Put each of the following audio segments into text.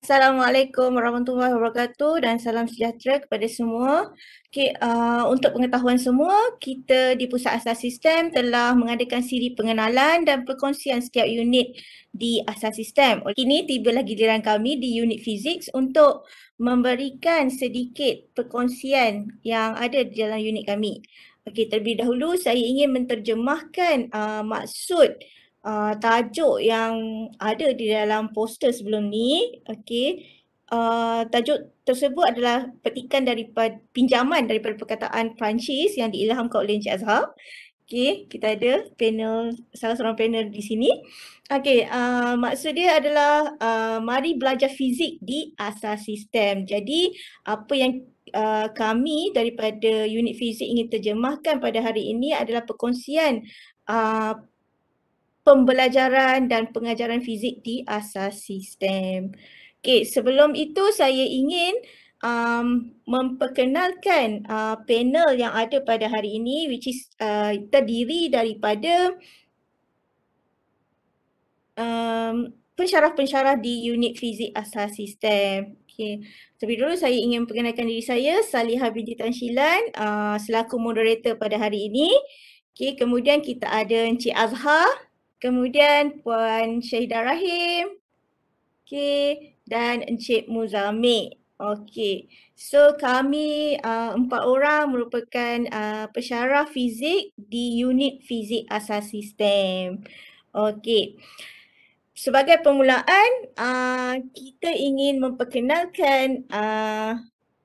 Assalamualaikum warahmatullahi wabarakatuh dan salam sejahtera kepada semua. Untuk pengetahuan semua, kita di Pusat Asas Sistem telah mengadakan siri pengenalan dan perkongsian setiap unit di Asas Sistem. Kini tibalah giliran kami di unit fizik untuk memberikan sedikit perkongsian yang ada di dalam unit kami. Terlebih dahulu saya ingin menterjemahkan maksud tajuk yang ada di dalam poster sebelum ni. Tajuk tersebut adalah petikan daripada pinjaman daripada perkataan Perancis yang diilhamkan oleh Encik Azhar. Kita ada panel, salah seorang panel di sini. Maksud dia adalah mari belajar fizik di asas sistem. Jadi apa yang kami daripada unit fizik ingin terjemahkan pada hari ini adalah perkongsian pembelajaran dan pengajaran fizik di asas sistem. Sebelum itu saya ingin memperkenalkan panel yang ada pada hari ini, which is terdiri daripada pensyarah-pensyarah di unit fizik asas sistem. Terlebih dulu saya ingin memperkenalkan diri saya, Salihah binti Tan Shilan, selaku moderator pada hari ini. Kemudian kita ada Encik Azhar, kemudian Puan Syahidah Rahim, dan Encik Muzamil. So kami 4 orang merupakan pensyarah fizik di unit fizik asas sistem. Sebagai permulaan, kita ingin memperkenalkan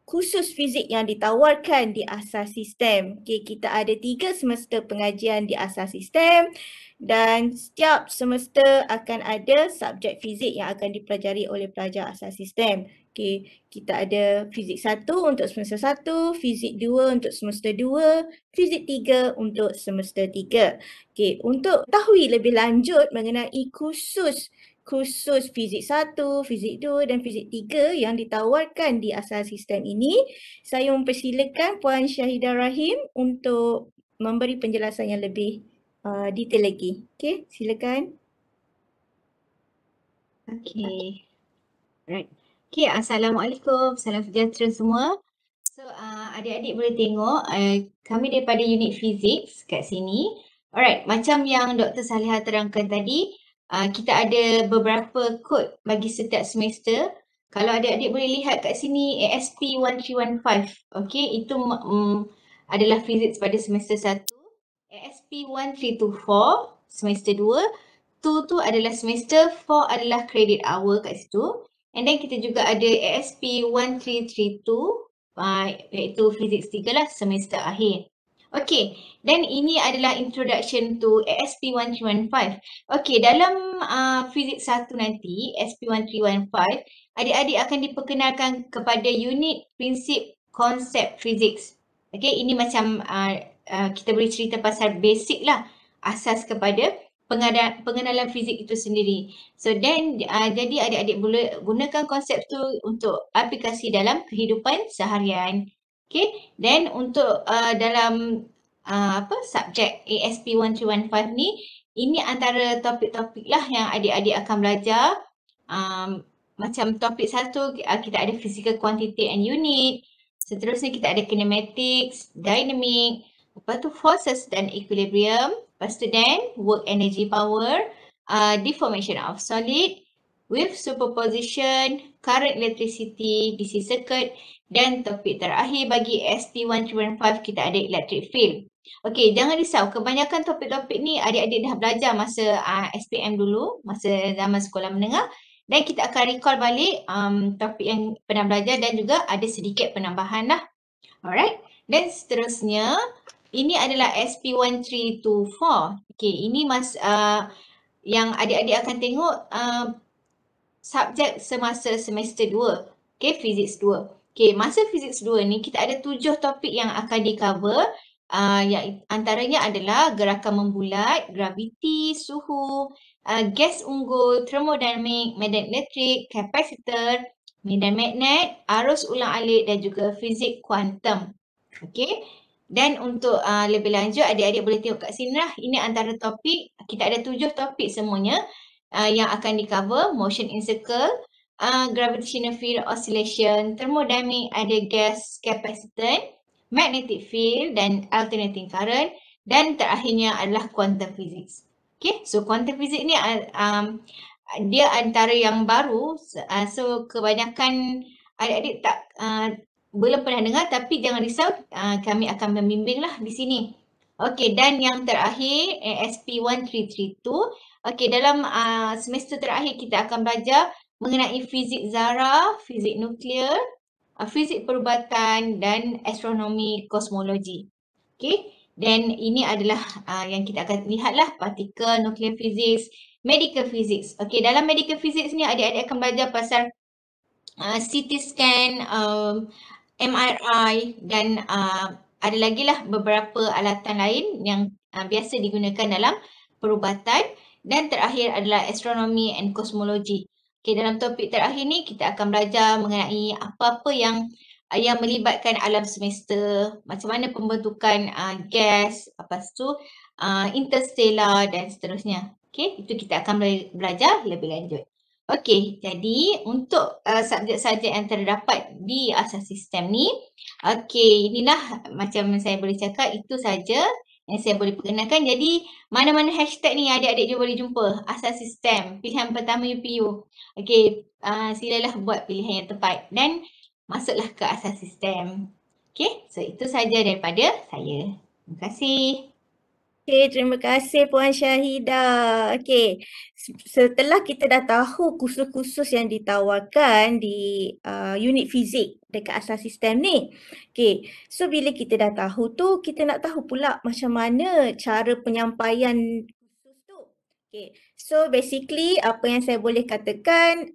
kursus fizik yang ditawarkan di asas sistem. Kita ada 3 semester pengajian di asas sistem dan setiap semester akan ada subjek fizik yang akan dipelajari oleh pelajar asas sistem. Kita ada fizik 1 untuk semester 1, fizik 2 untuk semester 2, fizik 3 untuk semester 3. Untuk tahu lebih lanjut mengenai kursus fizik 1, fizik 2 dan fizik 3 yang ditawarkan di asas sistem ini, saya mempersilakan Puan Syahidah Rahim untuk memberi penjelasan yang lebih detail lagi. Silakan. Right. Assalamualaikum, salam sejahtera semua. So, adik-adik boleh tengok kami daripada unit fizik kat sini. Alright, macam yang Dr. Salihah terangkan tadi, kita ada beberapa kod bagi setiap semester. Kalau adik-adik boleh lihat kat sini ASP 1315, itu adalah fizik pada semester 1. ASP 1324 semester 2. 2 tu adalah semester, 4 adalah credit hour kat situ. And then kita juga ada ASP 1332 iaitu fizik 3 lah semester akhir. Then ini adalah introduction to ASP 1315. Dalam fizik 1 nanti, ASP 1315, adik-adik akan diperkenalkan kepada unit prinsip konsep fizik. Ini macam kita boleh cerita pasal basic lah, asas kepada pengenalan fizik itu sendiri. So then jadi adik-adik boleh gunakan konsep tu untuk aplikasi dalam kehidupan seharian. Then untuk dalam subjek ASP 1315 ni, ini antara topik-topik lah yang adik-adik akan belajar. Macam topik 1 kita ada physical quantity and unit. Seterusnya kita ada kinematics, dynamic, lepas tu forces dan equilibrium. Lepas tu then, work energy power, deformation of solid, with superposition, current electricity, DC circuit, dan topik terakhir bagi SP1315 kita ada electric field. Jangan risau, kebanyakan topik-topik ni adik-adik dah belajar masa SPM dulu, masa zaman sekolah menengah, dan kita akan recall balik topik yang pernah belajar dan juga ada sedikit penambahan lah. Alright, dan seterusnya, ini adalah SP1324. Ini yang adik-adik akan tengok subjek semasa semester 2. Fizik 2. Masa fizik 2 ni kita ada 7 topik yang akan di-cover. Yang antaranya adalah gerakan membulat, graviti, suhu, gas unggul, thermodinamik, medan elektrik, kapasitor, medan magnet, arus ulang-alik dan juga fizik kuantum. Dan untuk lebih lanjut, adik-adik boleh tengok kat sini lah. Ini antara topik, kita ada 7 topik semuanya yang akan di-cover. Motion in circle, gravitational field oscillation, thermodynamic ada gas capacitance, magnetic field dan alternating current, dan terakhirnya adalah quantum physics. Okay, so quantum physics ni dia antara yang baru, so kebanyakan adik-adik tak belum pernah dengar, tapi jangan risau, kami akan membimbing lah di sini. Okey, dan yang terakhir ASP1332. Okey, dalam semester terakhir kita akan belajar mengenai fizik zarah, fizik nuklear, fizik perubatan dan astronomi kosmologi. Okey, dan ini adalah yang kita akan lihatlah partikel, nuclear physics, medical physics. Okey, dalam medical physics ni adik-adik akan belajar pasal CT scan, MRI dan ada lagi lah beberapa alatan lain yang biasa digunakan dalam perubatan, dan terakhir adalah astronomy and cosmology. Okay, dalam topik terakhir ni kita akan belajar mengenai apa-apa yang melibatkan alam semesta, macam mana pembentukan gas, lepas tu interstellar dan seterusnya. Okay, itu kita akan belajar lebih lanjut. Okey, jadi untuk subjek-subjek yang terdapat di asas sistem ni, okey, inilah macam saya boleh cakap, itu saja yang saya boleh perkenalkan. Jadi mana-mana hashtag ni adik-adik boleh jumpa. Asas sistem, pilihan pertama UPU. Okey, silalah buat pilihan yang tepat dan masuklah ke asas sistem. Okey, so itu saja daripada saya. Terima kasih. Okay, terima kasih Puan Syahidah. Okay, setelah kita dah tahu kursus-kursus yang ditawarkan di unit fizik dekat asas sistem ni. Okay, so bila kita dah tahu tu, kita nak tahu pula macam mana cara penyampaian kursus tu. Okay, so basically apa yang saya boleh katakan,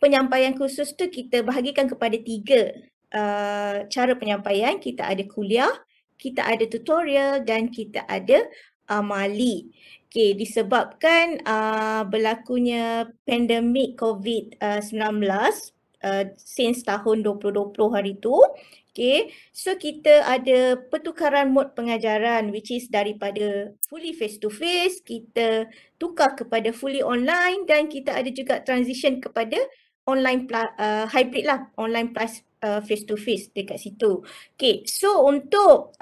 penyampaian kursus tu kita bahagikan kepada 3 cara penyampaian. Kita ada kuliah, kita ada tutorial dan kita ada amali. Okay, disebabkan berlakunya pandemik COVID-19 since tahun 2020 hari tu. Okay, so kita ada pertukaran mod pengajaran which is daripada fully face to face, kita tukar kepada fully online, dan kita ada juga transition kepada online hybrid lah, online plus face to face dekat situ. Okay, so untuk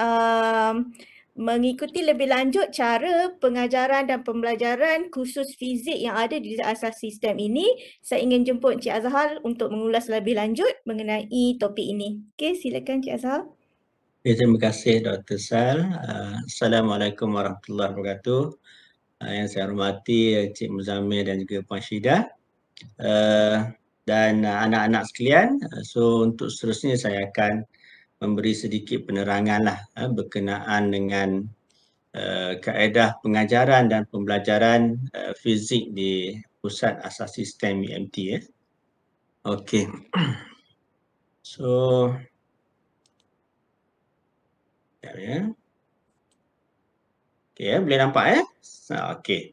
mengikuti lebih lanjut cara pengajaran dan pembelajaran kursus fizik yang ada di asas sistem ini, saya ingin jemput Cik Azhar untuk mengulas lebih lanjut mengenai topik ini. Okay, silakan Cik Azhar. Okay, terima kasih Dr. Sal. Assalamualaikum warahmatullahi wabarakatuh. Yang saya hormati Cik Muzammil dan juga Puan Syahidah. Dan anak-anak sekalian, so untuk seterusnya saya akan memberi sedikit penerangan lah berkenaan dengan kaedah pengajaran dan pembelajaran fizik di Pusat Asas Sistem UMT. Okey. So ya. Okey, boleh nampak okey.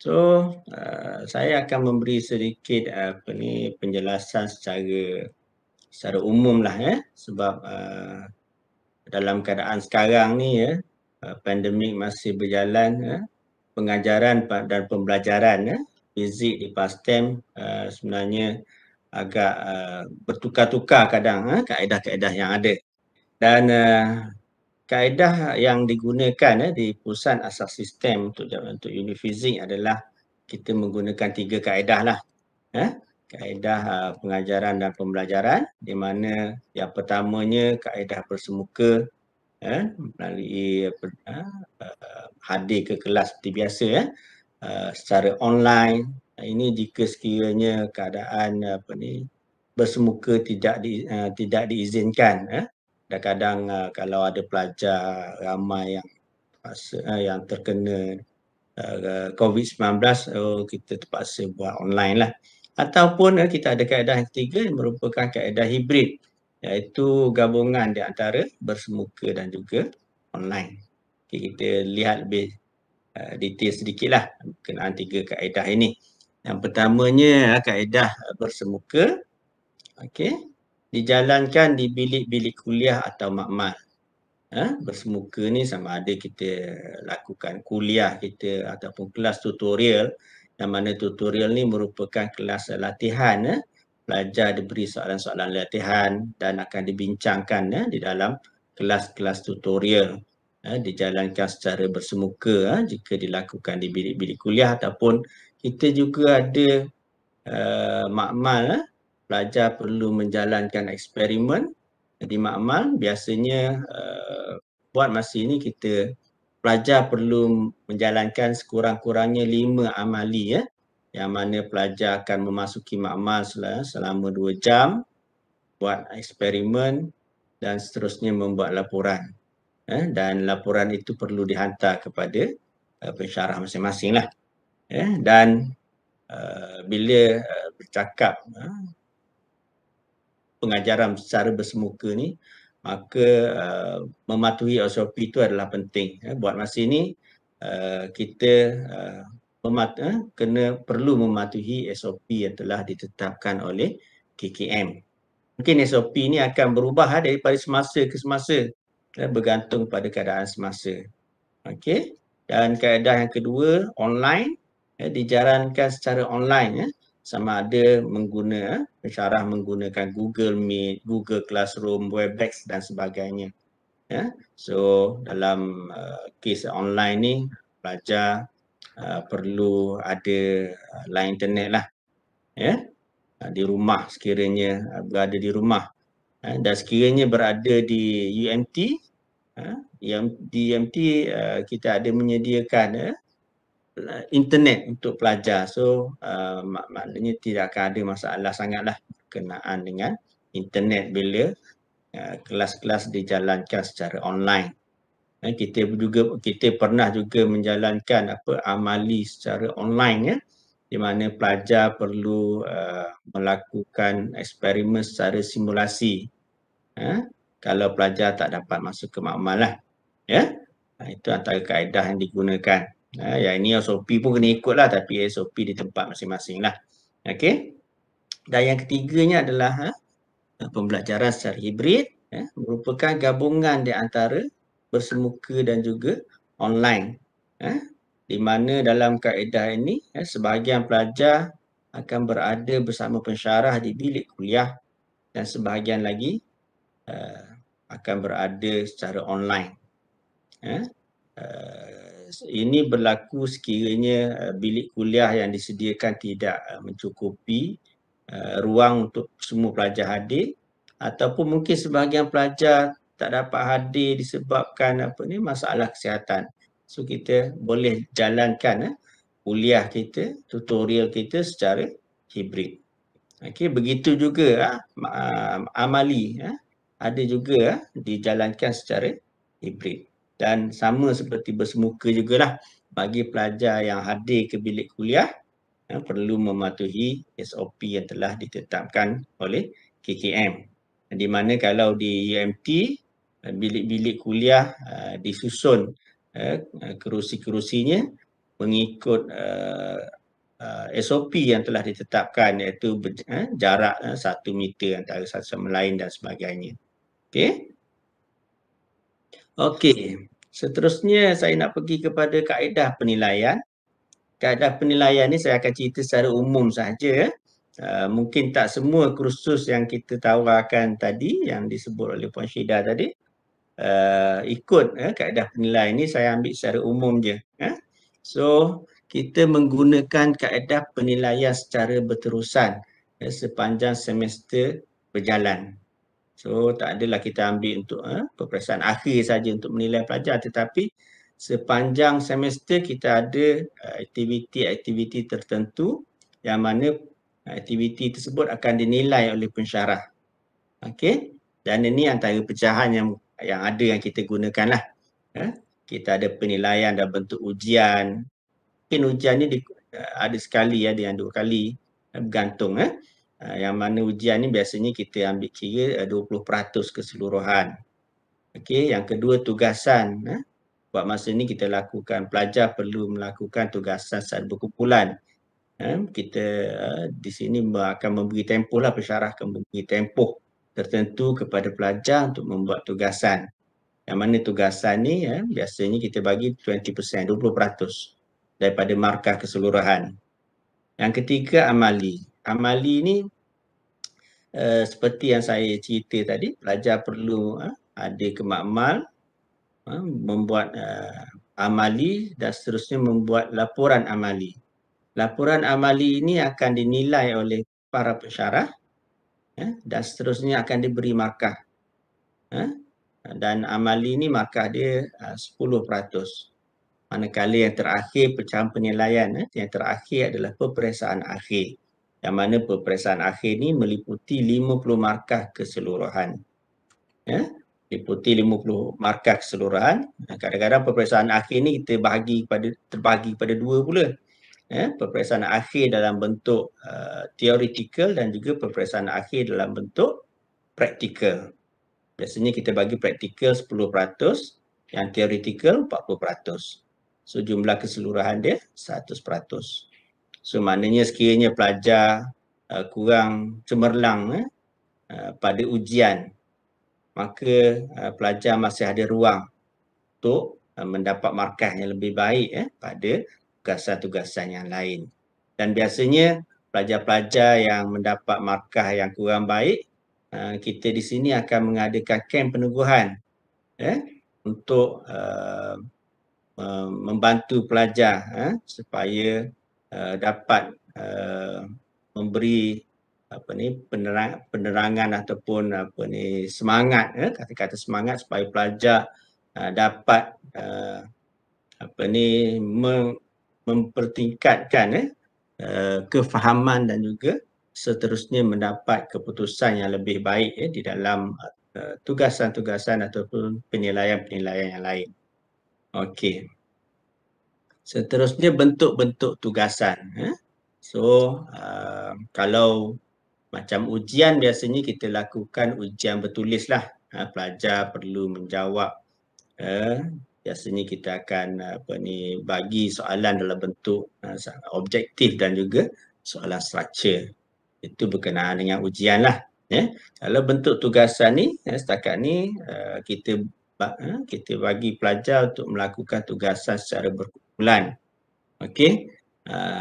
So saya akan memberi sedikit penjelasan secara umum lah sebab dalam keadaan sekarang ni pandemik masih berjalan, pengajaran dan pembelajaran fizik di PASTEM sebenarnya agak bertukar-tukar kadang kaedah-kaedah yang ada, dan kaedah yang digunakan di Pusat Asas Sistem untuk unit fizik adalah kita menggunakan 3 kaedah lah. Kaedah pengajaran dan pembelajaran, di mana yang pertamanya kaedah bersemuka melalui hadir ke kelas seperti biasa secara online. Ini jika sekiranya keadaan bersemuka tidak diizinkan. Kadang-kadang kalau ada pelajar ramai yang terkena COVID-19, kita terpaksa buat online lah. Ataupun kita ada kaedah yang ketiga yang merupakan kaedah hibrid, iaitu gabungan di antara bersemuka dan juga online. Okay, kita lihat lebih detail sedikitlah berkenaan 3 kaedah ini. Yang pertamanya kaedah bersemuka, dijalankan di bilik-bilik kuliah atau makmal. Bersemuka ni sama ada kita lakukan kuliah kita ataupun kelas tutorial yang mana tutorial ni merupakan kelas latihan. Pelajar diberi soalan-soalan latihan dan akan dibincangkan di dalam kelas-kelas tutorial. Dijalankan secara bersemuka jika dilakukan di bilik-bilik kuliah, ataupun kita juga ada makmal. Pelajar perlu menjalankan eksperimen di makmal. Biasanya buat masa ini pelajar perlu menjalankan sekurang-kurangnya 5 amali, yang mana pelajar akan memasuki makmal selama 2 jam, buat eksperimen dan seterusnya membuat laporan. Dan laporan itu perlu dihantar kepada pensyarah masing-masing lah. Dan bila bercakap pengajaran secara bersemuka ni, maka mematuhi SOP itu adalah penting. Buat masa ini kita perlu mematuhi SOP yang telah ditetapkan oleh KKM. Mungkin SOP ni akan berubah daripada semasa ke semasa, bergantung pada keadaan semasa. Okey. Dan kaedah yang kedua, online, dijalankan secara online, sama ada pensyarah menggunakan Google Meet, Google Classroom, Webex dan sebagainya. So dalam kes online ni, pelajar perlu ada line internet lah, di rumah sekiranya berada di rumah. Dan sekiranya berada di UMT, di UMT kita ada menyediakan internet untuk pelajar. So maknanya tidak akan ada masalah sangatlah berkenaan dengan internet bila kelas-kelas dijalankan secara online. Kita pernah juga menjalankan amali secara online, di mana pelajar perlu melakukan eksperimen secara simulasi. Kalau pelajar tak dapat masuk ke makmal lah. Itu antara kaedah yang digunakan. Yang ini SOP pun kena ikut lah, tapi SOP di tempat masing-masing lah. Okey. Dan yang ketiganya adalah pembelajaran secara hibrid, merupakan gabungan di antara bersemuka dan juga online. Di mana dalam kaedah ini, sebahagian pelajar akan berada bersama pensyarah di bilik kuliah dan sebahagian lagi akan berada secara online. Ini berlaku sekiranya bilik kuliah yang disediakan tidak mencukupi ruang untuk semua pelajar hadir, ataupun mungkin sebahagian pelajar tak dapat hadir disebabkan masalah kesihatan. So kita boleh jalankan kuliah kita, tutorial kita secara hibrid. Okey, begitu juga amali ada juga dijalankan secara hibrid. Dan sama seperti bersemuka jugalah, bagi pelajar yang hadir ke bilik kuliah perlu mematuhi SOP yang telah ditetapkan oleh KKM. Di mana kalau di UMT, bilik-bilik kuliah disusun kerusi-kerusinya mengikut SOP yang telah ditetapkan, iaitu jarak 1 meter antara satu sama lain dan sebagainya. Okey, seterusnya saya nak pergi kepada kaedah penilaian. Kaedah penilaian ni saya akan cerita secara umum sahaja. Mungkin tak semua kursus yang kita tawarkan tadi, yang disebut oleh Puan Syida tadi, ikut kaedah penilaian ni. Saya ambil secara umum je. So kita menggunakan kaedah penilaian secara berterusan sepanjang semester berjalan. So tak adalah kita ambil untuk peperiksaan akhir saja untuk menilai pelajar, tetapi sepanjang semester kita ada aktiviti-aktiviti tertentu yang mana aktiviti tersebut akan dinilai oleh pensyarah. Okey, dan ini antara pecahan yang ada yang kita gunakanlah. Kita ada penilaian dalam bentuk ujian. Mungkin ujian ni ada sekali, ada yang 2 kali, bergantung. Yang mana ujian ni biasanya kita ambil kira 20% keseluruhan. Okey, yang kedua tugasan. Buat masa ni kita lakukan, pelajar perlu melakukan tugasan secara berkumpulan. Kita di sini akan memberi tempoh lah, pensyarah akan memberi tempoh tertentu kepada pelajar untuk membuat tugasan. Yang mana tugasan ni biasanya kita bagi 20%, 20% daripada markah keseluruhan. Yang ketiga amali. Amali ni seperti yang saya cerita tadi, pelajar perlu ada kemakmal, membuat amali dan seterusnya membuat laporan amali. Laporan amali ini akan dinilai oleh para pensyarah dan seterusnya akan diberi markah. Dan amali ini markah dia 10%. Manakala yang terakhir pecahan penilaian, yang terakhir adalah peperiksaan akhir. Yang mana peperiksaan akhir ni meliputi 50 markah keseluruhan. Meliputi 50 markah keseluruhan. Kadang-kadang peperiksaan akhir ni kita terbagi pada dua pula. Peperiksaan akhir dalam bentuk theoretical dan juga peperiksaan akhir dalam bentuk praktikal. Biasanya kita bagi praktikal 10%, yang theoretical 40%. So jumlah keseluruhan dia 100%. So maknanya sekiranya pelajar kurang cemerlang pada ujian, maka pelajar masih ada ruang untuk mendapat markah yang lebih baik pada tugasan-tugasan yang lain. Dan biasanya pelajar-pelajar yang mendapat markah yang kurang baik, kita di sini akan mengadakan kem peneguhan untuk membantu pelajar supaya dapat memberi penerangan ataupun semangat, kata-kata semangat supaya pelajar dapat mempertingkatkan kefahaman dan juga seterusnya mendapat keputusan yang lebih baik di dalam tugasan-tugasan ataupun penilaian-penilaian yang lain. Okey. Seterusnya bentuk-bentuk tugasan. So, kalau macam ujian biasanya kita lakukan ujian bertulis lah. Pelajar perlu menjawab. Biasanya kita akan bagi soalan dalam bentuk objektif dan juga soalan struktur. Itu berkenaan dengan ujian lah. Kalau bentuk tugasan ni, setakat ni kita bagi pelajar untuk melakukan tugasan secara berkumpulan. Okey.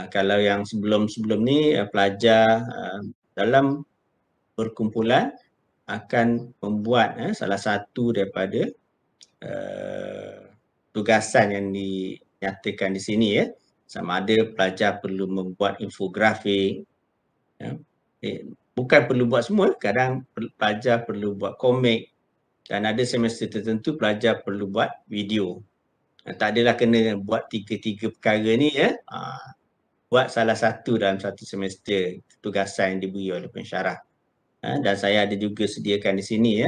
Kalau yang sebelum-sebelum ni pelajar dalam berkumpulan akan membuat salah satu daripada tugasan yang dinyatakan di sini sama ada pelajar perlu membuat infografik. Bukan perlu buat semua, kadang pelajar perlu buat komik. Dan ada semester tertentu pelajar perlu buat video. Tak adalah kena buat tiga-tiga perkara ni buat salah satu dalam satu semester tugasan yang diberi oleh pensyarah. Dan saya ada juga sediakan di sini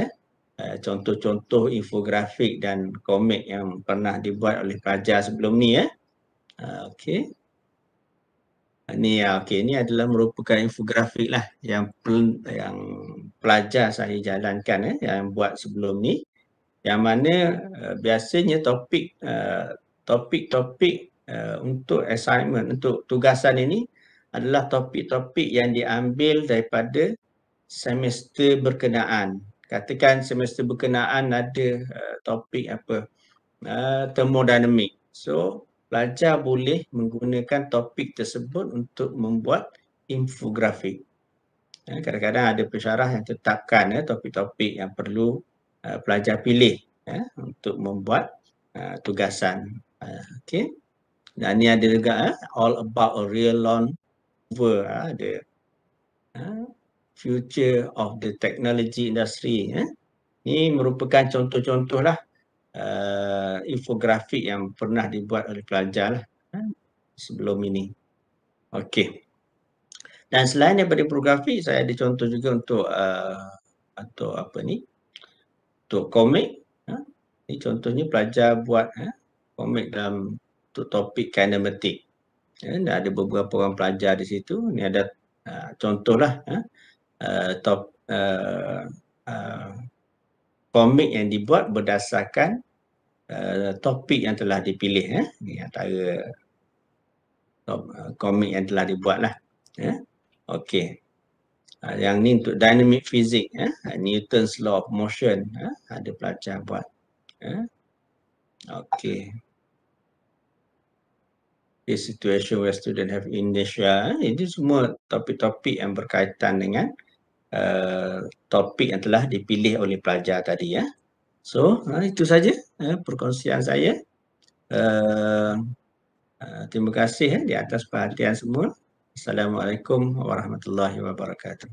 contoh-contoh infografik dan komik yang pernah dibuat oleh pelajar sebelum ni okey. Ini adalah merupakan infografik lah yang pelajar saya jalankan yang buat sebelum ni, yang mana biasanya topik-topik untuk assignment, untuk tugasan ini adalah topik-topik yang diambil daripada semester berkenaan. Katakan semester berkenaan ada topik termodinamik. So pelajar boleh menggunakan topik tersebut untuk membuat infografik. Kadang-kadang ada pensyarah yang tetapkan topik-topik yang perlu pelajar pilih untuk membuat tugasan. Okey. Dan ni ada juga all about a real lawn mover, ada future of the technology industry. Ini merupakan contoh-contoh lah infografik yang pernah dibuat oleh pelajar lah sebelum ini. Okey. Dan selain daripada infografik, saya ada contoh juga untuk untuk komik. Ini contohnya pelajar buat komik dalam untuk topik kinematik. Dan ada beberapa orang pelajar di situ. Ini ada contohlah komik yang dibuat berdasarkan topik yang telah dipilih. Ini antara komik yang telah dibuat lah. Okey. Yang ni untuk dynamic physics, Newton's law of motion, ada pelajar buat. Okey. the situation where student have inertia. Ini semua topik-topik yang berkaitan dengan topik yang telah dipilih oleh pelajar tadi ya. So itu saja perkongsian saya. Terima kasih di atas perhatian semua. Assalamualaikum warahmatullahi wabarakatuh.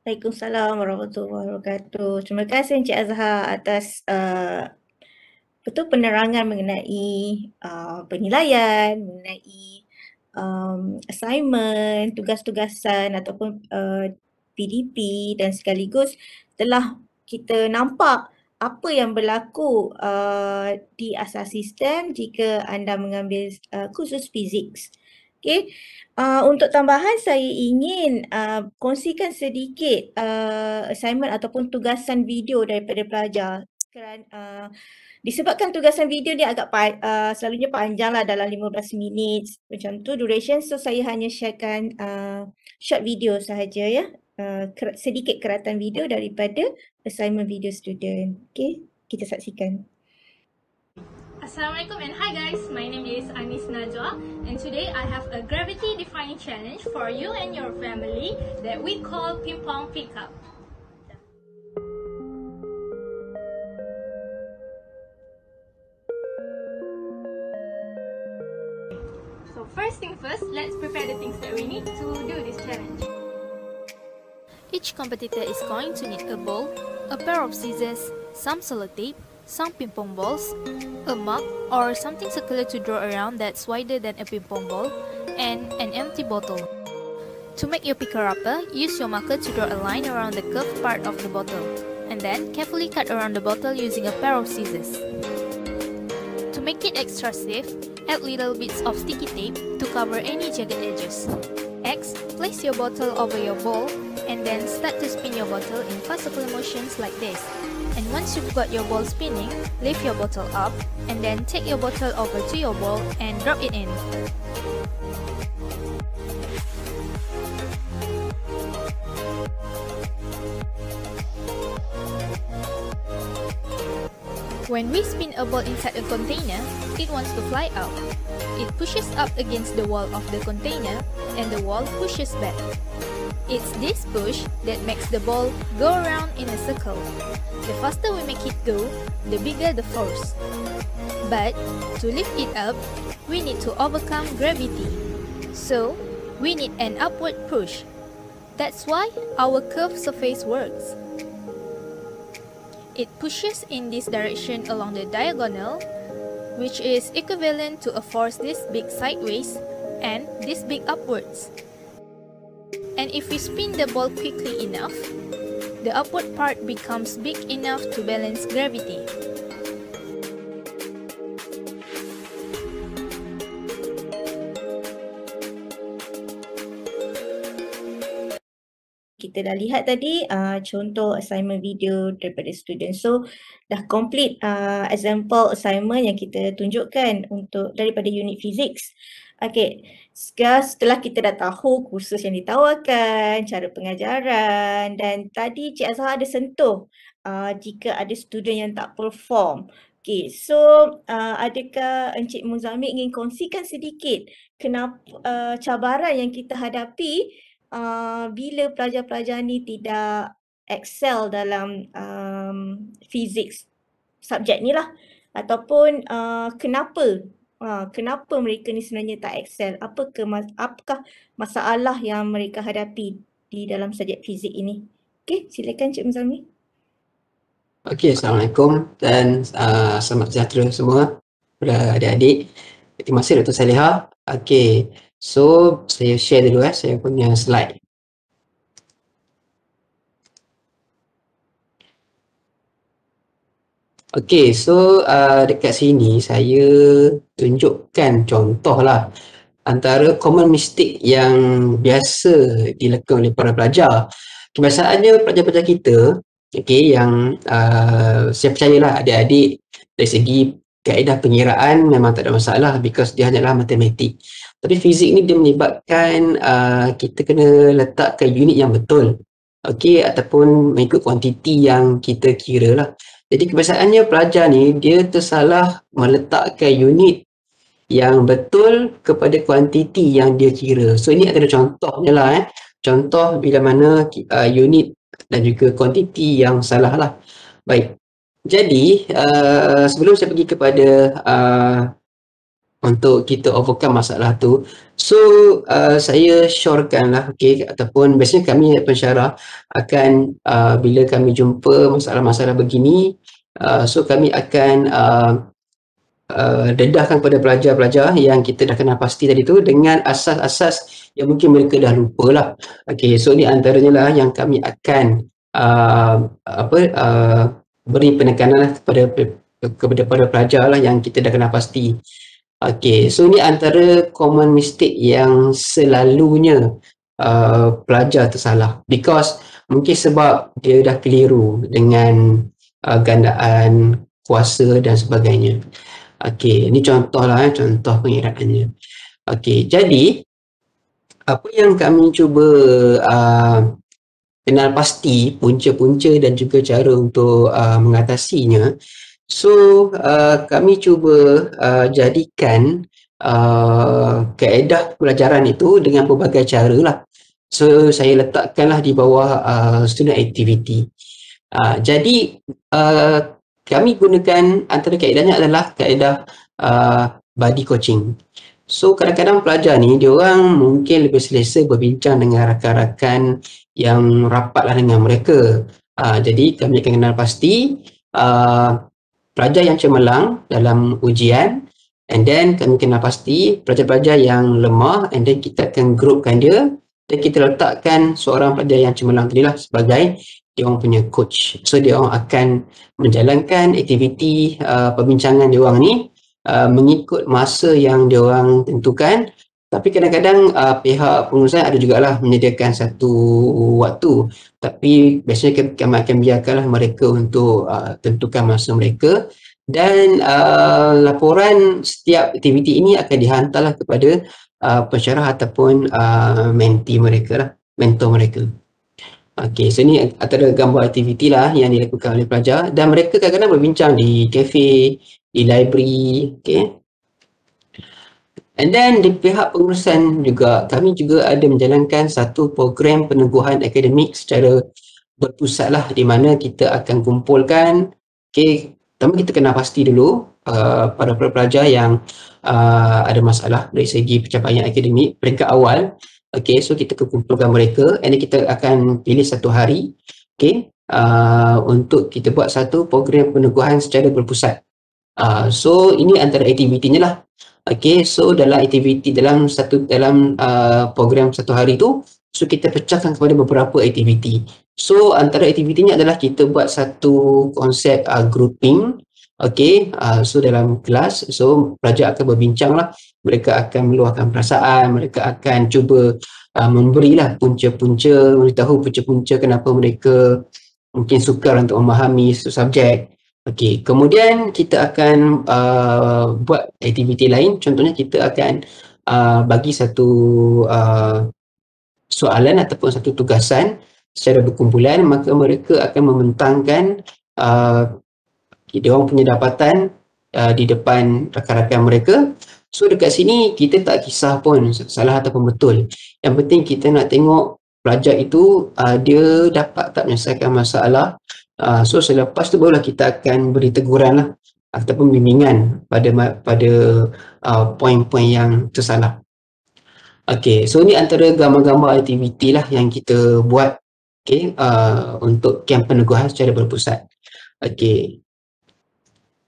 Waalaikumsalam warahmatullahi wabarakatuh. Terima kasih Encik Azhar atas penerangan mengenai penilaian, mengenai assignment, tugas-tugasan ataupun PDP, dan sekaligus telah kita nampak apa yang berlaku di asas sistem jika anda mengambil kursus fizik. Okay. Untuk tambahan saya ingin kongsikan sedikit assignment ataupun tugasan video daripada pelajar. Disebabkan tugasan video dia agak selalunya panjang lah, dalam 15 minit macam tu duration, so saya hanya sharekan short video sahaja ya, sedikit keratan video daripada assignment video student. Okay, kita saksikan. Assalamualaikum and hi guys, my name is Anis Najwa and today I have a gravity defying challenge for you and your family that we call Ping Pong Pickup. So first thing first, let's prepare the things that we need to do this challenge. Each competitor is going to need a ball, a pair of scissors, some sellotape, some ping pong balls, a mug or something circular to draw around that's wider than a ping pong ball, and an empty bottle. To make your picker-upper, use your marker to draw a line around the curved part of the bottle, and then carefully cut around the bottle using a pair of scissors. To make it extra safe, add little bits of sticky tape to cover any jagged edges. Next, place your bottle over your ball and then start to spin your bottle in fast circular motions like this. And once you've got your ball spinning, lift your bottle up and then take your bottle over to your ball and drop it in. When we spin a ball inside a container, it wants to fly out. It pushes up against the wall of the container and the wall pushes back. It's this push that makes the ball go around in a circle. The faster we make it go, the bigger the force. But to lift it up, we need to overcome gravity. So, we need an upward push. That's why our curved surface works. It pushes in this direction along the diagonal, which is equivalent to a force this big sideways and this big upwards. And if we spin the ball quickly enough, the upward part becomes big enough to balance gravity. Kita dah lihat tadi contoh assignment video daripada student. So dah complete example assignment yang kita tunjukkan untuk daripada unit physics. Okay, setelah kita dah tahu kursus yang ditawarkan, cara pengajaran, dan tadi Cik Azhar ada sentuh jika ada student yang tak perform. Okay, so adakah Encik Muzamil ingin kongsikan sedikit kenapa cabaran yang kita hadapi bila pelajar-pelajar ni tidak excel dalam physics subjek ni lah, ataupun kenapa mereka ni sebenarnya tak excel, apakah masalah yang mereka hadapi di dalam subjek fizik ini. Okey, silakan Cik Muzamil. Okey, Assalamualaikum dan selamat sejahtera semua kepada adik-adik. Terima kasih Dr. Saleha. Okey, so saya share dulu saya punya slide. Okey, so dekat sini saya tunjukkan contoh lah antara common mistake yang biasa dilakukan oleh para pelajar. Kebiasaannya pelajar-pelajar kita, okey, yang saya percayalah adik-adik dari segi kaedah pengiraan memang tak ada masalah because dia hanyalah matematik. Tapi fizik ni dia menyebabkan kita kena letakkan unit yang betul, okey, ataupun mengikut kuantiti yang kita kira lah. Jadi kebiasaannya pelajar ni dia tersalah meletakkan unit yang betul kepada kuantiti yang dia kira. So ini ada contohnya lah contoh bila mana unit dan juga kuantiti yang salah lah. Baik, jadi sebelum saya pergi kepada untuk kita overcome masalah tu, so saya syorkan lah, okay, ataupun biasanya kami pensyarah akan bila kami jumpa masalah-masalah begini, so kami akan dedahkan kepada pelajar-pelajar yang kita dah kenal pasti tadi tu dengan asas-asas yang mungkin mereka dah lupa lah. Okay, so ni antaranya lah yang kami akan beri penekanan lah kepada para pelajar lah yang kita dah kenal pasti. Okay, so ni antara common mistake yang selalunya pelajar tersalah, because mungkin sebab dia dah keliru dengan gandaan, kuasa dan sebagainya. Okay, ni contoh lah, contoh pengiraannya. Okay, jadi apa yang kami cuba kenal pasti punca-punca dan juga cara untuk mengatasinya. So kami cuba jadikan kaedah pelajaran itu dengan pelbagai cara lah. So saya letakkanlah di bawah student activity. Jadi kami gunakan antara kaedahnya adalah kaedah buddy coaching. So kadang-kadang pelajar ni dia orang mungkin lebih selesa berbincang dengan rakan-rakan yang rapatlah dengan mereka. Jadi kami akan kenal pasti pelajar yang cemerlang dalam ujian, and then kami kenal pasti pelajar-pelajar yang lemah, and then kita akan groupkan dia dan kita letakkan seorang pelajar yang cemerlang tadi lah sebagai dia orang punya coach. So dia orang akan menjalankan aktiviti perbincangan dia orang ni mengikut masa yang dia orang tentukan. Tapi kadang-kadang pihak pengurusan ada jugalah menyediakan satu waktu, tapi biasanya kami akan biarkanlah mereka untuk tentukan masa mereka, dan laporan setiap aktiviti ini akan dihantarlah kepada pensyarah ataupun mentee mereka lah, mentor mereka. Okay, so ni antara gambar aktiviti lah yang dilakukan oleh pelajar, dan mereka kadang-kadang berbincang di kafe, di library, okay. And then di pihak pengurusan juga, kami juga ada menjalankan satu program peneguhan akademik secara berpusat lah, di mana kita akan kumpulkan, okay, pertama kita kena pasti dulu para pelajar yang ada masalah dari segi pencapaian akademik peringkat awal. Okay, so kita kumpulkan mereka, and then kita akan pilih satu hari, okay, untuk kita buat satu program peneguhan secara berpusat. So ini antara aktivitinya lah. Okay, so dalam aktiviti dalam program satu hari tu, so kita pecahkan kepada beberapa aktiviti. So antara aktivitinya adalah kita buat satu konsep grouping. Okay, so dalam kelas, so pelajar akan berbincang lah, mereka akan meluahkan perasaan, mereka akan cuba memberilah punca-punca, memberitahu punca-punca kenapa mereka mungkin sukar untuk memahami satu subjek. Okay, kemudian kita akan buat aktiviti lain, contohnya kita akan bagi satu soalan ataupun satu tugasan secara berkumpulan, maka mereka akan membentangkan dia orang punya dapatan di depan rakan-rakan mereka. So dekat sini kita tak kisah pun salah ataupun betul, yang penting kita nak tengok pelajar itu dia dapat tak menyelesaikan masalah. So selepas tu barulah kita akan beri teguran lah ataupun bimbingan pada poin-poin yang tersalah. Okay, so ni antara gambar-gambar aktiviti lah yang kita buat, okay, untuk kamp peneguhan secara berpusat. Okay,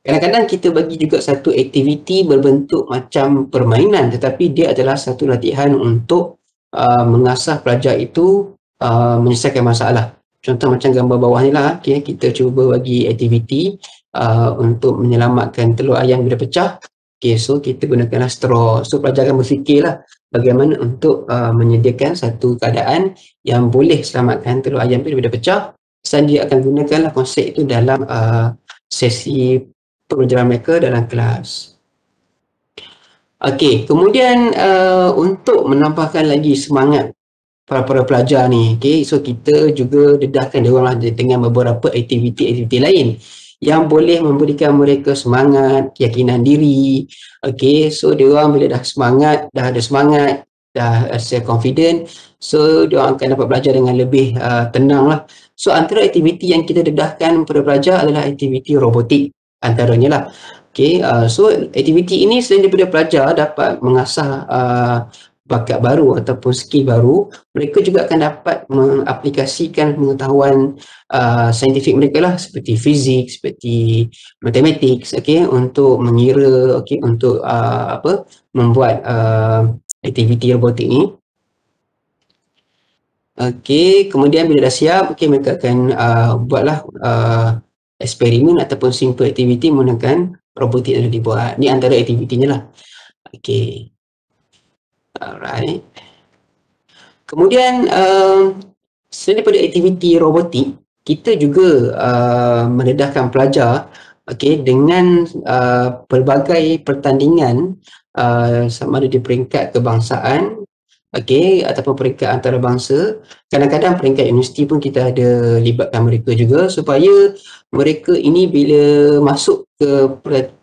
kadang-kadang kita bagi juga satu aktiviti berbentuk macam permainan, tetapi dia adalah satu latihan untuk mengasah pelajar itu menyelesaikan masalah. Contoh macam gambar bawah ni lah, okay, kita cuba bagi aktiviti untuk menyelamatkan telur ayam bila pecah. Okay, so kita gunakanlah straw. So pelajar akan berfikirlah bagaimana untuk menyediakan satu keadaan yang boleh selamatkan telur ayam bila pecah, dan dia akan gunakanlah konsep itu dalam sesi pembelajaran mereka dalam kelas. Okey, kemudian untuk menambahkan lagi semangat para pelajar ni, okay, so kita juga dedahkan dia orang lah dengan beberapa aktiviti lain yang boleh memberikan mereka semangat, keyakinan diri. Okay, so dia orang bila dah semangat, dah ada semangat, dah self confident, so dia orang akan dapat belajar dengan lebih tenang lah. So antara aktiviti yang kita dedahkan pada pelajar adalah aktiviti robotik antaranya lah. Okay, so aktiviti ini selain daripada pelajar dapat mengasah bakat baru ataupun skill baru, mereka juga akan dapat mengaplikasikan pengetahuan saintifik mereka lah, seperti fizik, seperti matematik, okay, untuk mengira, okay, untuk membuat aktiviti robotik ni. Okay, kemudian bila dah siap, okay, mereka akan buatlah eksperimen ataupun simple aktiviti menggunakan robotik yang dah dibuat. Ni antara aktivitinya lah. Okay. Alright. Kemudian selain daripada aktiviti robotik, kita juga mendedahkan pelajar, okay, dengan pelbagai pertandingan sama ada di peringkat kebangsaan, okay, ataupun peringkat antarabangsa. Kadang-kadang peringkat universiti pun kita ada libatkan mereka juga, supaya mereka ini bila masuk ke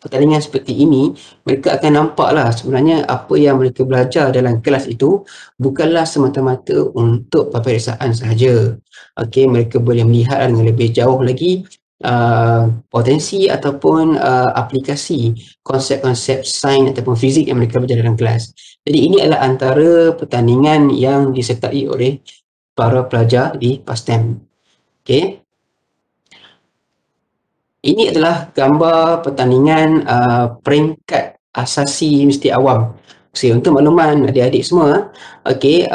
pertandingan seperti ini, mereka akan nampaklah sebenarnya apa yang mereka belajar dalam kelas itu bukanlah semata-mata untuk peperiksaan sahaja. Okay, mereka boleh melihat dengan lebih jauh lagi potensi ataupun aplikasi konsep-konsep sains ataupun fizik yang mereka belajar dalam kelas. Jadi ini adalah antara pertandingan yang disertai oleh para pelajar di PASTEM. Okay. Ini adalah gambar pertandingan peringkat asasi Universiti Awam. So, untuk makluman adik-adik semua, okay,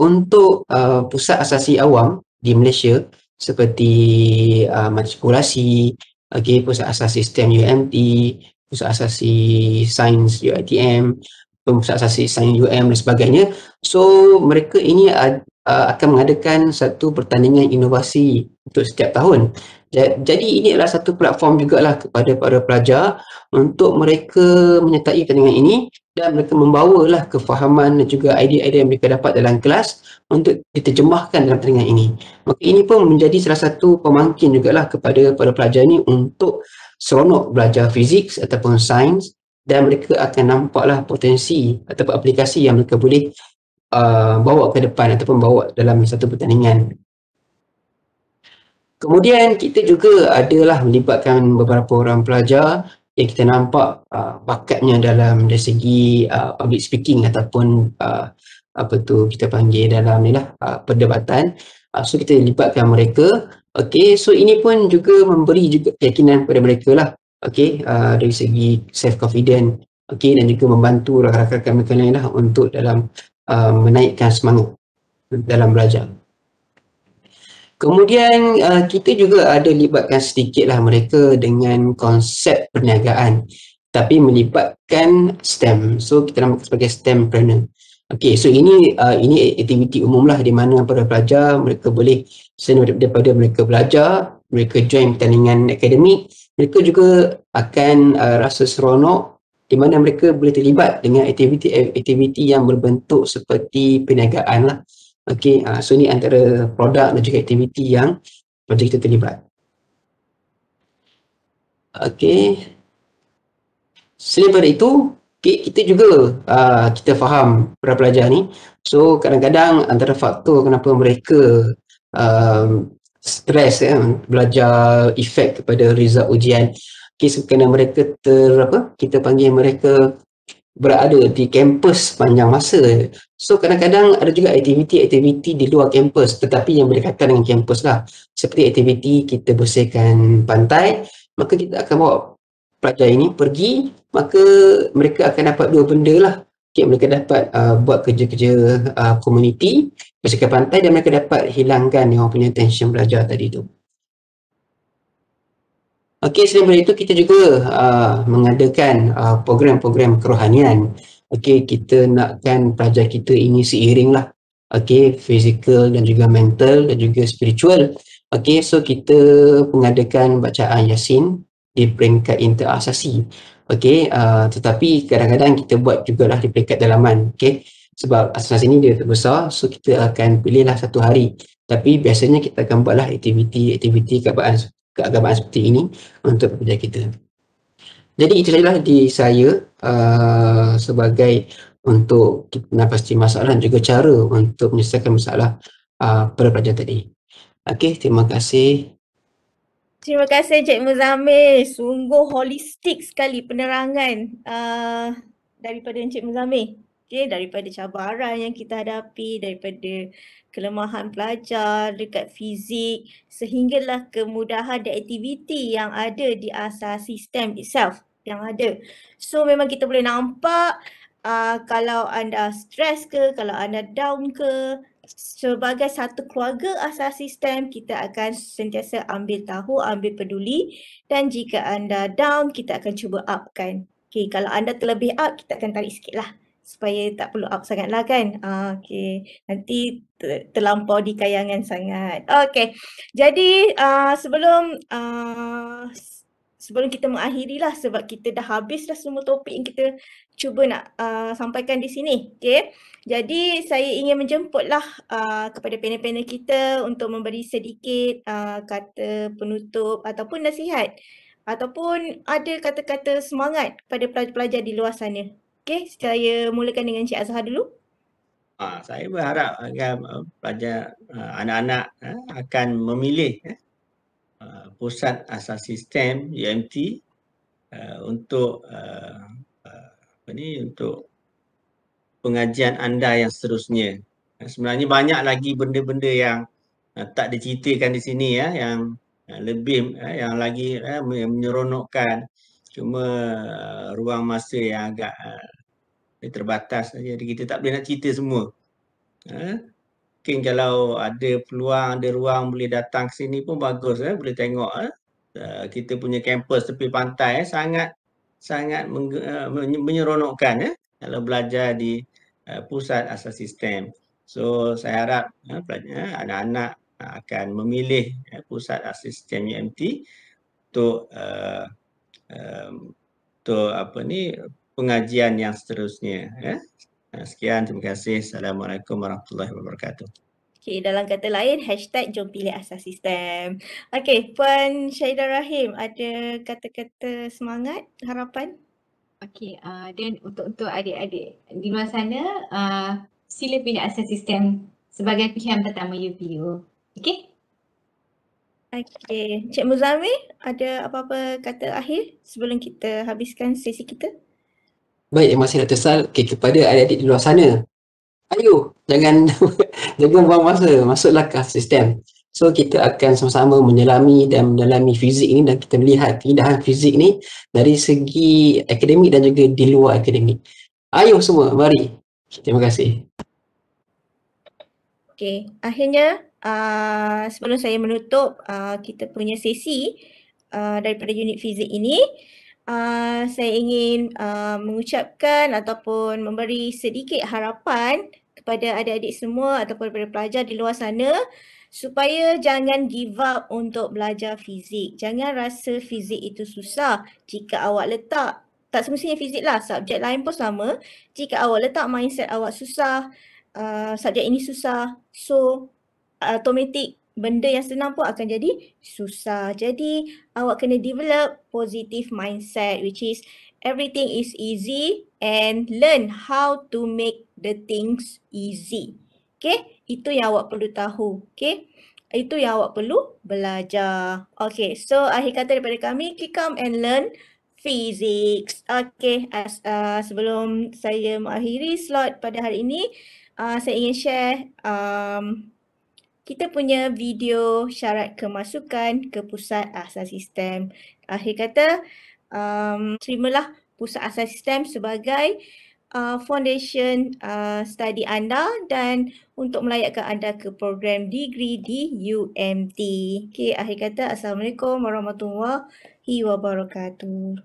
untuk pusat asasi awam di Malaysia seperti matrikulasi, okay, pusat asasi sistem UMT, pusat asasi sains UiTM, pusat asasi sains UM dan sebagainya. So mereka ini akan mengadakan satu pertandingan inovasi untuk setiap tahun. Jadi ini adalah satu platform jugalah kepada para pelajar untuk mereka menyertai pertandingan ini dan mereka membawalah kefahaman dan juga idea-idea yang mereka dapat dalam kelas untuk diterjemahkan dalam pertandingan ini. Maka ini pun menjadi salah satu pemangkin jugalah kepada para pelajar ini untuk seronok belajar fizik ataupun sains, dan mereka akan nampaklah potensi ataupun aplikasi yang mereka boleh bawa ke depan ataupun bawa dalam satu pertandingan. Kemudian kita juga adalah melibatkan beberapa orang pelajar yang kita nampak bakatnya dalam dari segi public speaking ataupun kita panggil dalam ni lah perdebatan. So kita libatkan mereka. Okay, so ini pun juga memberi juga keyakinan kepada mereka lah. Okay, dari segi self confident, okay, dan juga membantu rakan-rakan mereka lain lah untuk dalam menaikkan semangat dalam belajar. Kemudian kita juga ada libatkan sedikitlah mereka dengan konsep perniagaan, tapi melibatkan STEM. So kita namakan sebagai STEMpreneur. Okay, so ini aktiviti umum lah di mana para pelajar mereka boleh selain daripada mereka belajar, mereka join pertandingan akademik, mereka juga akan rasa seronok di mana mereka boleh terlibat dengan aktiviti yang berbentuk seperti perniagaan lah. Okay, so ni antara produk dan juga aktiviti yang projek kita terlibat. Okay, selain daripada itu, okay, kita juga kita faham para pelajar ni. So kadang-kadang antara faktor kenapa mereka stres belajar efek kepada result ujian, okay, kerana mereka kita panggil mereka berada di kampus sepanjang masa. So kadang-kadang ada juga aktiviti-aktiviti di luar kampus tetapi yang berdekatan dengan kampus lah. Seperti aktiviti kita bersihkan pantai, maka kita akan bawa pelajar ini pergi, maka mereka akan dapat dua benda lah. Okay, mereka dapat buat kerja-kerja komuniti, bersihkan pantai, dan mereka dapat hilangkan yang punya tension belajar tadi tu. Okey, selain daripada itu kita juga mengadakan program-program kerohanian. Okey, kita nakkan pelajar kita ini seiring lah. Okey, fizikal dan juga mental dan juga spiritual. Okey, so kita mengadakan bacaan Yasin di peringkat interasasi. Okey, tetapi kadang-kadang kita buat jugalah di peringkat dalaman. Okey, sebab asas ini dia terbesar, so kita akan pilihlah satu hari. Tapi biasanya kita akan buatlah aktiviti keagamaan seperti ini untuk pelajar kita. Jadi itu sajalah di saya sebagai untuk menapasti masalah dan juga cara untuk menyelesaikan masalah pada pelajar tadi. Okey, terima kasih. Terima kasih Cik Muzamil. Sungguh holistik sekali penerangan daripada Encik Muzamil. Okay, daripada cabaran yang kita hadapi, daripada kelemahan pelajar dekat fizik, sehinggalah kemudahan dan aktiviti yang ada di asas sistem itself yang ada. So memang kita boleh nampak kalau anda stres ke, kalau anda down ke, sebagai satu keluarga asas sistem, kita akan sentiasa ambil tahu, ambil peduli, dan jika anda down, kita akan cuba upkan. Okay, kalau anda terlebih up, kita akan tarik sikit lah supaya tak perlu up sangat lah kan. Okay, nanti terlampau di kayangan sangat. Okay, jadi sebelum kita mengakhiri lah, sebab kita dah habis dah semua topik yang kita cuba nak sampaikan di sini. Okay, jadi saya ingin menjemputlah kepada panel-panel kita untuk memberi sedikit kata penutup ataupun nasihat ataupun ada kata-kata semangat kepada pelajar-pelajar di luar sana. Okay, saya mulakan dengan Encik Azhar dulu. Saya berharap agar pelajar anak-anak akan memilih pusat asas sistem UMT untuk untuk pengajian anda yang seterusnya. Sebenarnya banyak lagi benda-benda yang tak diceritakan di sini yang lebih yang lagi menyeronokkan. Cuma ruang masa yang agak terbatas, jadi kita tak boleh nak cerita semua. Mungkin kalau ada peluang, ada ruang boleh datang ke sini pun bagus, boleh tengok kita punya kampus tepi pantai sangat menyeronokkan kalau belajar di pusat asas sistem. So saya harap anak-anak akan memilih pusat asas sistem UMT untuk pengajian yang seterusnya. Sekian, terima kasih. Assalamualaikum warahmatullahi wabarakatuh. Okay, dalam kata lain, hashtag jom pilih asas sistem. Okay, Puan Syahidah Rahim, ada kata-kata semangat, harapan? Okay, dan untuk adik-adik di luar sana, sila pilih asas sistem sebagai pilihan pertama UPU. Okay? Okay, Cik Muzamil, ada apa-apa kata akhir sebelum kita habiskan sesi kita? Baik, terima kasih Dr. Sal. Okay, kepada adik-adik di luar sana, ayo jangan buang masa, masuklah ke sistem. So kita akan sama-sama menyelami dan mendalami fizik ini dan kita melihat keindahan fizik ni dari segi akademik dan juga di luar akademik. Ayo semua, mari. Terima kasih. Okay, akhirnya sebelum saya menutup kita punya sesi daripada unit fizik ini, saya ingin mengucapkan ataupun memberi sedikit harapan kepada adik-adik semua ataupun kepada pelajar di luar sana supaya jangan give up untuk belajar fizik. Jangan rasa fizik itu susah. Jika awak letak, tak semestinya fizik lah, subjek lain pun sama. Jika awak letak mindset awak susah, subjek ini susah, so automatik benda yang senang pun akan jadi susah. Jadi awak kena develop positive mindset, which is everything is easy and learn how to make the things easy. Okay, itu yang awak perlu tahu. Okay, itu yang awak perlu belajar. Okay, so akhir kata daripada kami, come and learn physics. Okay, sebelum saya mengakhiri slot pada hari ini, saya ingin share kita punya video syarat kemasukan ke pusat asas sistem. Akhir kata, terimalah pusat asas sistem sebagai foundation study anda dan untuk melayakkan anda ke program degree di UMT. Okay, akhir kata, Assalamualaikum warahmatullahi wabarakatuh.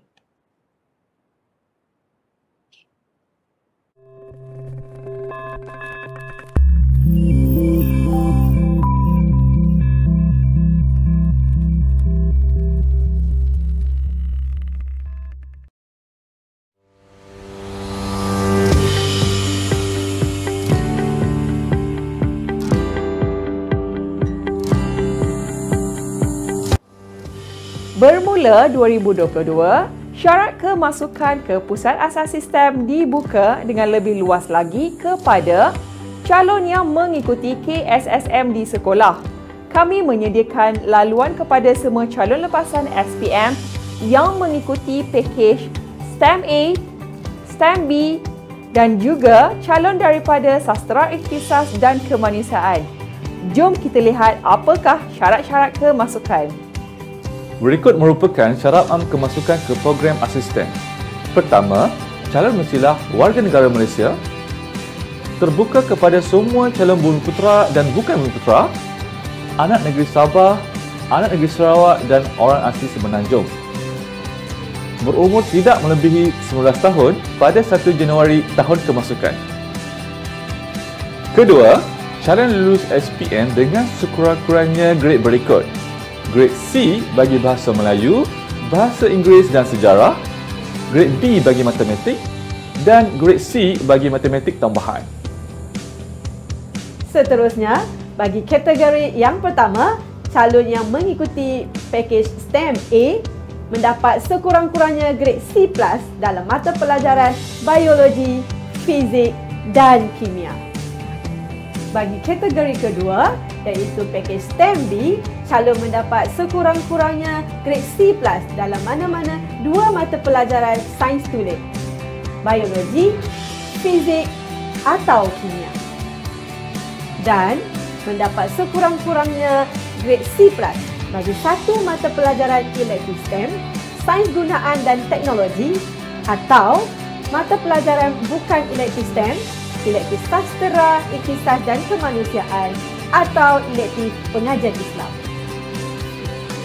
Bermula 2022, syarat kemasukan ke Pusat Asas Sistem dibuka dengan lebih luas lagi kepada calon yang mengikuti KSSM di sekolah. Kami menyediakan laluan kepada semua calon lepasan SPM yang mengikuti pakej STEM A, STEM B dan juga calon daripada Sastera Ikhtisas dan Kemanusiaan. Jom kita lihat apakah syarat-syarat kemasukan. Berikut merupakan syarat kemasukan ke program asisten. Pertama, calon mestilah warga negara Malaysia, terbuka kepada semua calon bumi putera dan bukan bumi putera, anak negeri Sabah, anak negeri Sarawak dan orang asli Semenanjung. Berumur tidak melebihi 19 tahun pada 1 Januari tahun kemasukan. Kedua, calon lulus SPM dengan sekurang-kurangnya grade berikut. Grade C bagi Bahasa Melayu, Bahasa Inggeris dan Sejarah, Grade B bagi Matematik dan Grade C bagi Matematik Tambahan. Seterusnya, bagi kategori yang pertama, calon yang mengikuti pakej STEM A mendapat sekurang-kurangnya grade C+ dalam mata pelajaran biologi, fizik dan kimia. Bagi kategori kedua, iaitu pakej STEM B, calon mendapat sekurang-kurangnya grade C+ dalam mana-mana dua mata pelajaran sains tulis, biologi, fizik atau kimia. Dan mendapat sekurang-kurangnya grade C+ bagi satu mata pelajaran elektif STEM, sains gunaan dan teknologi atau mata pelajaran bukan elektif STEM, elektif sastera, ikhtisas dan kemanusiaan atau elektif pengajian Islam.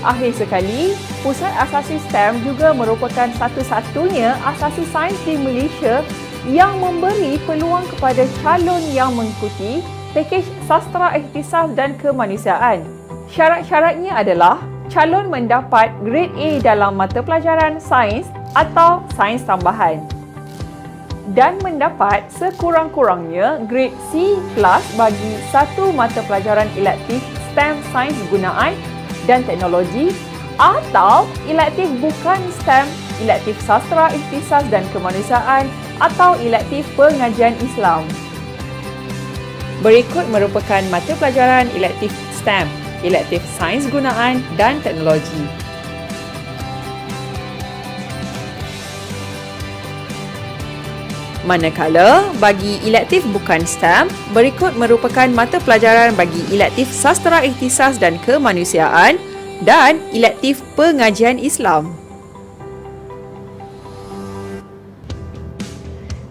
Akhir sekali, Pusat Asas Sistem juga merupakan satu-satunya asasi sains di Malaysia yang memberi peluang kepada calon yang mengikuti pakej Sastera Ikhtisas dan Kemanusiaan. Syarat-syaratnya adalah calon mendapat grade A dalam mata pelajaran sains atau sains tambahan dan mendapat sekurang-kurangnya grade C+ bagi satu mata pelajaran elektif STEM sains gunaan dan teknologi atau elektif bukan STEM, elektif sastera ikhtisas dan kemanusiaan atau elektif pengajian Islam. Berikut merupakan mata pelajaran elektif STEM, elektif sains gunaan dan teknologi. Manakala bagi elektif bukan STEM, berikut merupakan mata pelajaran bagi elektif sastera ikhtisas dan kemanusiaan dan elektif pengajian Islam.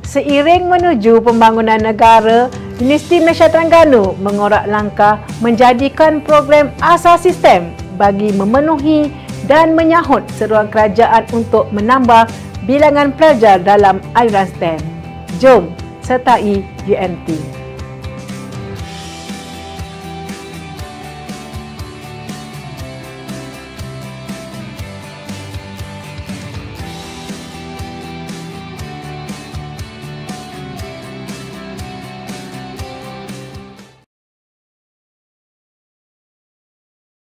Seiring menuju pembangunan negara, Universiti Malaysia Terengganu mengorak langkah menjadikan program asas sistem bagi memenuhi dan menyahut seruan kerajaan untuk menambah bilangan pelajar dalam aliran STEM. Jom sertai UMT.